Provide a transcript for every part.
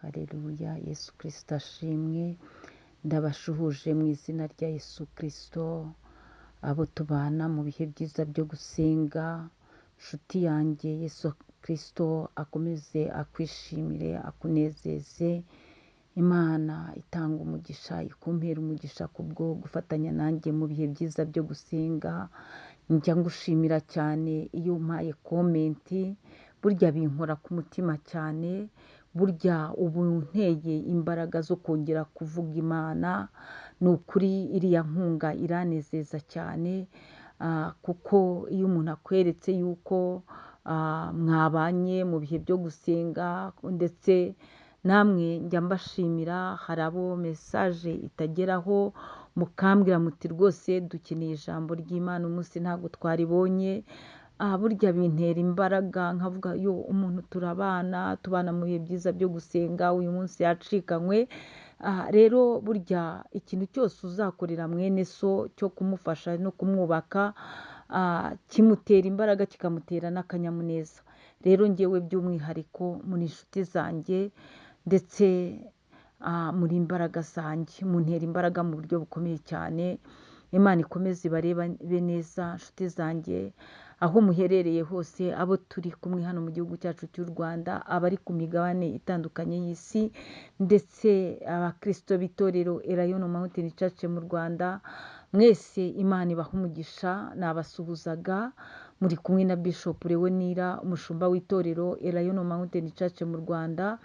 Haleluya, Yesu Kristo ashimwe. Ndabashuhuje mu izina rya Yesu Kristo, abo tubana mu bihe byiza byo gusenga. Nshuti yanjye, Yesu Kristo akomeze akwishimire, akunezeze. Imana itanga umugisha, ikumpera umugisha kubwo gufatanya nanjye mu bihe byiza byo gusenga. Njya ngushimira cyane iyo umpaye komenti, burya binkora ku mutima cyane. Burya ubu nteye imbaraga zo kongera kuvuga Imana. Ni ukuri iriya nkunga iranezeza cyane, kuko iyo umuntu akweretse yuko mwabanye mu bihe byo gusenga, ndetse namwe njya mbashimira. Hari abo mesaje itageraho mukambwira muti rwose dukeneye ijambo ry'Imana umunsi ntabwo twaribonye. Burya bintera imbaraga nkavuga yo umuntu tubana mu bihe byiza byo gusenga, uyu munsi yacikanywe. Rero burya ikintu cyose uzakorera mwene so cyo kumufasha no kumwubaka, kimutera imbaraga kikamutera n'akanyamuneza. Rero ngewe by'umwihariko muri inshuti zanjye, ndetse muri imbaraga zanjye, muntera imbaraga mu buryo bukomeye cyane. Imana ikomeze ibarebe neza inshuti zanjye aho muherereye hose, abo turi kumwe hano mu gihugu cyacu cy'u Rwanda, abari ku migabane itandukanye y'isi, ndetse abakristo b'itorero Elayono Mountain Church mu Rwanda. Mwese Imana ibaha umugisha. Nabasuhuzaga muri kumwe na Bishop Lewonira, umushumba w'itorero Elayono Mountain Church mu Rwanda.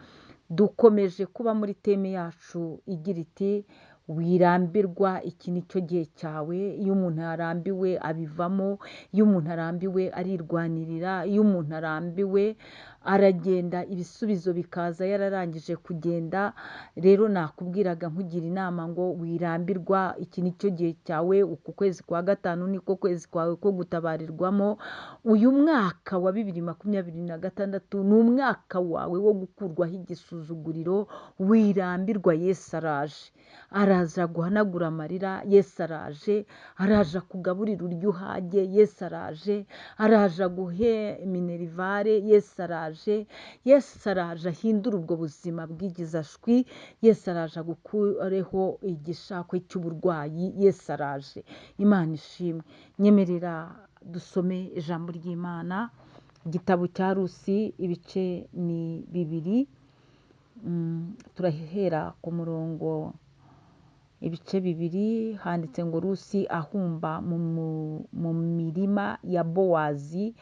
Dukomeje kuba muri teme yacu igira iti wirambirwa, iki ni cyo gihe cyawe. Iyo umuntu arambiwe abivamo, iyo umuntu arambiwe arirwanirira, iyo umuntu arambiwe aragenda ibisubizo bikaza yararangije kugenda. Rero nakubwiraga nkugira inama ngo wirambirwa, iki ni cyo gihe cyawe. Uku kwezi kwa gatanu niko kwezi kwawe ko gutabarirwamo. Uyu mwaka wa 2026 ni umwaka wawe wo gukurwaho igisuzuguriro. Wirambirwa, Yesu araje. Araza guhanagura amarira. Yesu araje. Araje kugaburira uryo uhage. Yesu araje. Araje guhe minerivare. Yesu araje. Yesu araje ahindura ubwo buzima bw'igizashwi. Yesu araje gukureho igishakwe cy'uburwayi. Yesu araje. Imana ishimwe. Nyemerera dusome ijambo ry'Imana, igitabo cya Rusi, ibice ni 2. Turahera ku murongo ibice 2. Handitse ngo Rusi ahumba mu mirima ya Bowazi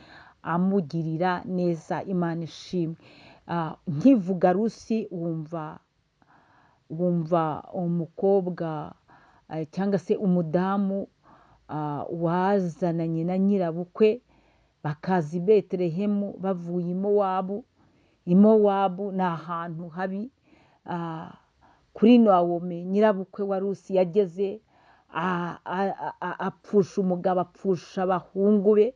amugirira neza. Imana ishimwe. Nkivuga Rusi wumva umukobwa cyangwa se umudamu wazananye na nyirabukwe bakaza i Betelehemu bavuye i Mowabu. I Mowabu ni ahantu habi. Kuri Nawomi nyirabukwe wa Rusi yageze apfusha umugabo, apfusha abahungu be.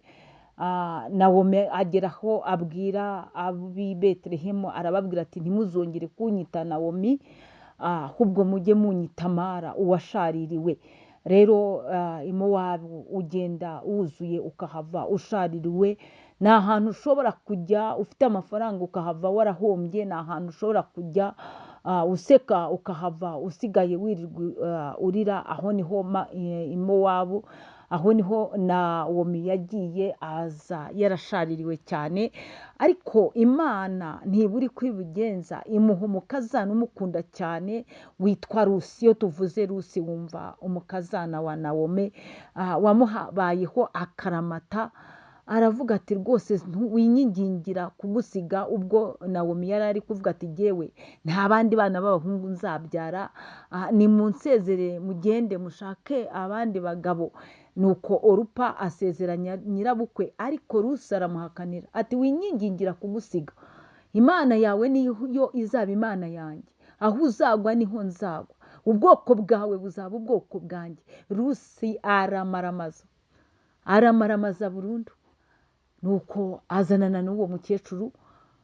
Nawomi ageraho abwira ab'i Betelehemu, arababwira ati ntimuzongere kunyita Nawomi, ahubwo mujye munyita Mara, uwashaririwe. Rero i Mowabu ugenda wuzuye ukahava ushaririwe. Ni ahantu ushobora kujya ufite amafaranga ukahava warahombye. Ni ahantu ushobora kujya useka ukahava usigaye wirirwa urira. Aho niho i Mowabu, aho niho Nawomi yagiye aza yarashaririwe cyane. Ariko Imana ntiburi kwibigenza, imuha umukazana umukunda cyane witwa Rusi. Iyo tuvuze Rusi wumva umukazana wa Nawomi wamubayeho akaramata. Aravuga ati rwose winyingingira kugusiga. Ubwo Nawomi yari ari kuvuga ati jyewe nta bandi bana b'abahungu nzabyara, nimunsezere mugende mushake abandi bagabo. Nuko Orupa asezeranya nyirabukwe, ariko Rusi aramuhakanira ati winyingingira kugusiga. Imana yawe niyo izaba Imana yanjye. Aho uzagwa niho nzagwa. Ubwoko bwawe buzaba ubwoko bwanjye. Rusi aramaramaza burundu. Nuko azanana n'uwo mukecuru.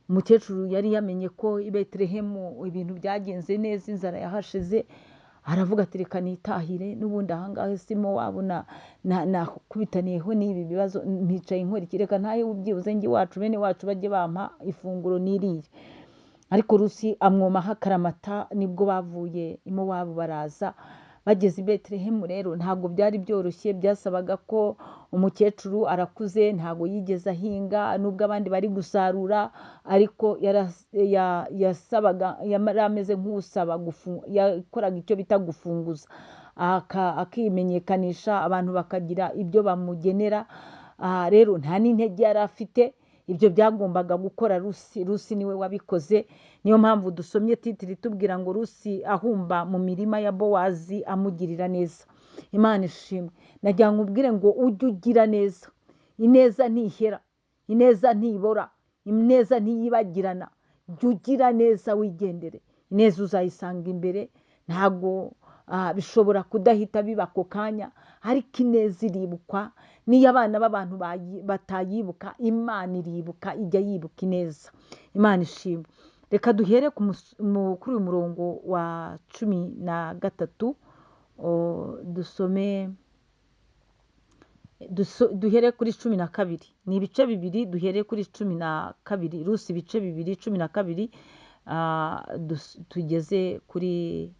Umukecuru yari yamenye ko i Betelehemu ibintu byagenze neza, inzara yahashize. Aravuga ati reka nitahire, n'ubundi ahangahe si Mowabu nakubitaniyeho n'ibi bibazo, mpicaye inkora iki, reka ntahe ubyibuze njye iwacu bene wacu bajye bampa ifunguro niriye. ariko Rusi amwomaho akaramata. Nibwo bavuye i Mowabu baraza, bageze i Betelehemu rero ntabwo byari byoroshye, byasabaga ko umukecuru arakuze, ntabwo yigeze ahinga nubwo abandi bari gusarura, ariko yasabaga, yari ameze nk'usaba, yakoraga icyo bita gufunguza, akimenyekanisha, abantu bakagira ibyo bamugenera. Rero nta n'intege yari afite, ibyo byagombaga gukora Rusi. Rusi niwe wabikoze. Niyo mpamvu dusomye titiri tubwira ngo Rusi ahumba mu mirima ya Bowazi amugirira neza. Imana ishimwe. Nagira ngo ubwire ngo ujye ugira neza. Ineza ntihera, ineza ntibora, ineza ntiyibagirana. Jya ugira neza wigendere, ineza uzayisanga imbere. Ntabwo bishobora kudahita biba ako kanya, ariko ineza iribukwa. Niyo abana b'abantu batayibuka, Imana iribuka, ijya yibuka ineza. Imana ishimwe. Reka duhere kuri uyu murongo wa 13, dusome duhere kuri 12. Ni ibice bibiri, duhere kuri 12. Rusi ibice bibiri, 12, tugeze kuri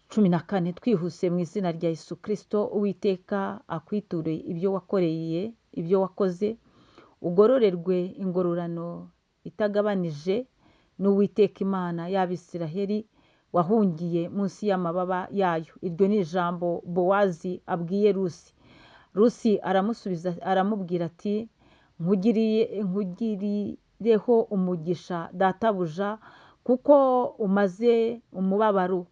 14. Twihuse mu izina rya Yesu Kristo. Uwiteka akwiture ibyo wakoreye, ibyo wakoze, ugororerwe ingororano itagabanije n'Uwiteka Imana y'Abisiraheli wahungiye munsi y'amababa yayo. Iryo ni ijambo Bowazi abwiye Rusi. Rusi aramusubiza aramubwira ati, nkugirireho umugisha databuja, kuko umaze umubabaro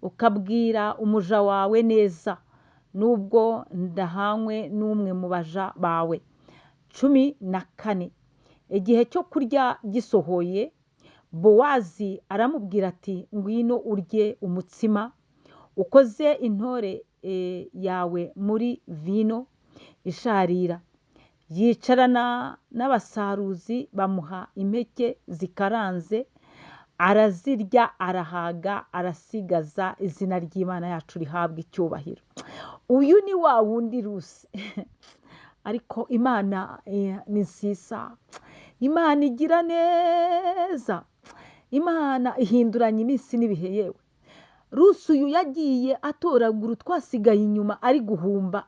ukabwira umuja wawe neza, nubwo ndahanywe n'umwe mu baja bawe. 14. Igihe cyo kurya gisohoye, Bowazi aramubwira ati, ngwino urye umutsima ukoze intore yawe muri vino isharira. Yicarana n'abasaruzi bamuha impeke zikaranze, arazirya arahaga, arasigaza. Izina ry'Imana yacu rihabwa icyubahiro. Uyu ni wa wundi Rusi. Ariko Imana ni nziza, Imana igira neza, Imana ihinduranya iminsi n'ibihe. Yewe Rusi uyu yagiye atoragura utwasigaye inyuma, ari guhumba,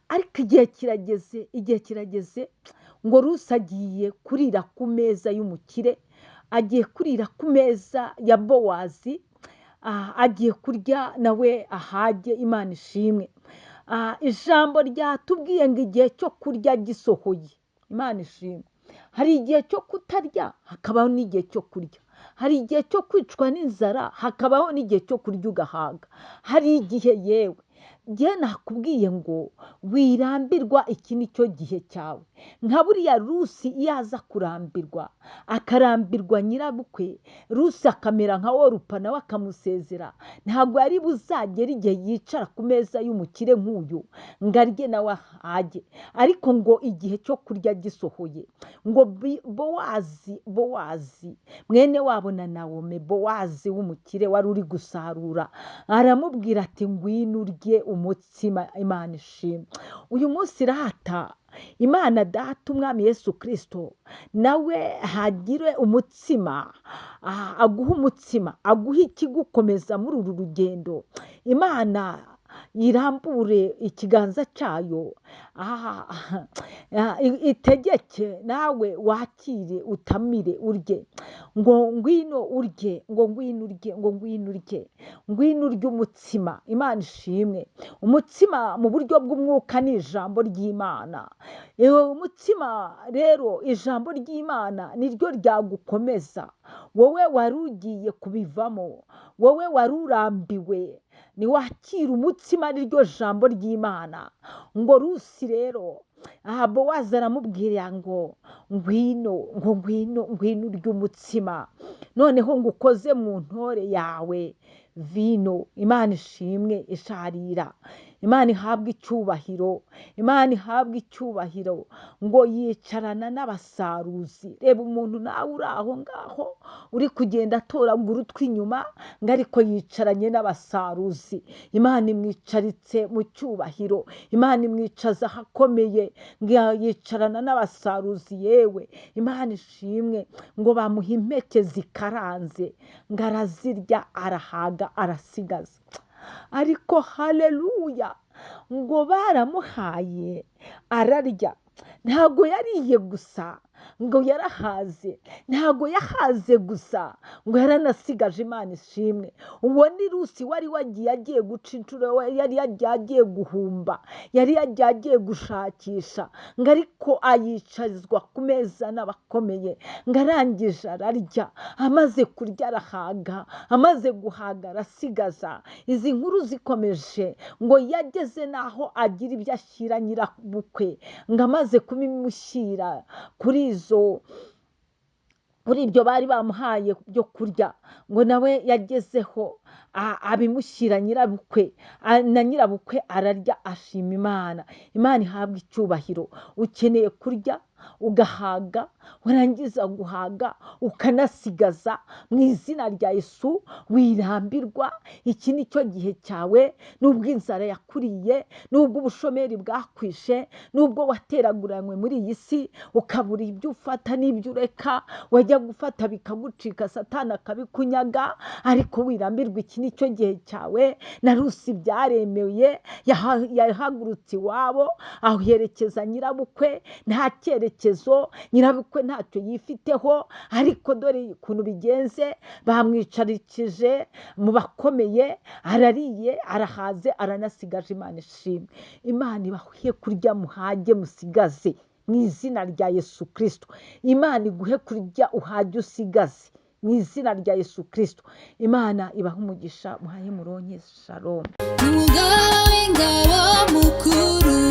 ariko igihe kirageze ngo Rusi agiye kurira ku meza y'umukire, agiye kurira ku meza ya Bowazi, agiye kurya nawe ahage. Imana ishimwe. Ijambo ryatubwiye ngo igihe cyo kurya gisohoye. Imana ishimwe. Hari igihe cyo kutarya, hakabaho n'igihe cyo kurya. Hari igihe cyo kwicwa n'inzara, hakabaho n'igihe cyo kurya ugahaga. Hari igihe yewe njye nakubwiye ngo wirambirwa, iki ni cyo gihe cyawe. Nka buriya Rusi iyo aza kurambirwa, akarambirwa nyirabukwe, Rusi akamera nka Orupa nawe akamusezera, ntabwo yari buzagera igihe yicara ku meza y'umukire nk'uyu ngo arye nawe ahage. Ariko ngo igihe cyo kurya gisohoye, ngo Bowazi mwene wabo na Nawome, Bowazi w'umukire wari uri gusarura, aramubwira ati, ngwino urye umutsima. Imana ishimwe. Uyu munsi rata Imana data umwami Yesu Kristo nawe hagire umutsima, aguha umutsima, aguha ikigukomeza muri uru rugendo. Imana irambure ikiganza cyayo, itegeke nawe wakire, utamire, urye. Ngo ngwino urye, ngo ngwino urye, ngo ngwino urye, ngwino urye umutsima. Imana ishimwe. Umutsima mu buryo bw'umwuka ni ijambo ry'Imana. Umutsima rero, ijambo ry'Imana niryo ryagukomeza. Wowe wari ugiye kubivamo, wowe wari urambiwe, niwakira umutsima niryo jambo ry'Imana. Ngo Rusi rero Bowazi aramubwira ngo ngwino urye umutsima, noneho ngo ukoze mu ntore yawe vino. Imana ishimwe isharira, Imana ihabwa icyubahiro, Imana ihabwa icyubahiro, ngo yicarana n'abasaruzi. Reba umuntu nawe uri aho ngaho uri kugenda atoragura utw'inyuma, ngo ariko yicaranye n'abasaruzi. Imana imwicaritse mu cyubahiro, Imana imwicaza ahakomeye, ngo yicarana n'abasaruzi. Yewe Imana ishimwe, ngo bamuha impeke zikaranze, ngo arazirya arahaga arasigaza. Ariko haleluya, ngo baramuhaye ararya. Ntabwo yariye gusa ngo yarahaze, ntabwo yahaze gusa ngo yaranasigaje. Imana ishimwe. Uwo ni Rusi wari wagiye agiye guca inshuro, yari yagiye agiye guhumba, yari yagiye agiye gushakisha, ngo ariko ayicazwa ku meza n'abakomeye, ngo arangije ararya. Amaze kurya arahaga, amaze guhaga arasigaza. Izi nkuru zikomeje ngo yageze n'aho agira ibyo ashyira nyirabukwe, ngo amaze kubimushyira kuri ibyo bari bamuhaye byo kurya, ngo nawe yagezeho abimushyira nyirabukwe, na nyirabukwe ararya ashima Imana. Imana ihabwa icyubahiro. Ukeneye kurya ugahaga, warangiza guhaga ukanasigaza, mu izina rya Yesu wirambirwa. Iki ni cyo gihe cyawe. Nubwo inzara yakuriye, nubwo ubushomeri bwakwishe, nubwo wateraguranywe muri iyi si ukabura ibyo ufata n'ibyo ureka, wajya gufata bikagucika, Satani akabikunyaga, ariko wirambirwa. Iki ni cyo gihe cyawe. Na Rusi byaremeye, yahagurutse iwabo aherekeza nyirabukwe, nta cyerekezo, nyirabukwe ntacyo yifiteho, ariko dore ukuntu bigenze. Bamwicarikije mu bakomeye, arariye arahaze aranasigaje. Imana ishimwe. Imana ibahe kurya muhage musigaze, mu izina rya Yesu Kristo. Imana iguhe kurya uhage usigaze, mu izina rya Yesu Kristo. Imana ibahe umugisha, muhaye muronke. Shalom. Umugaba w'ingabo mukuru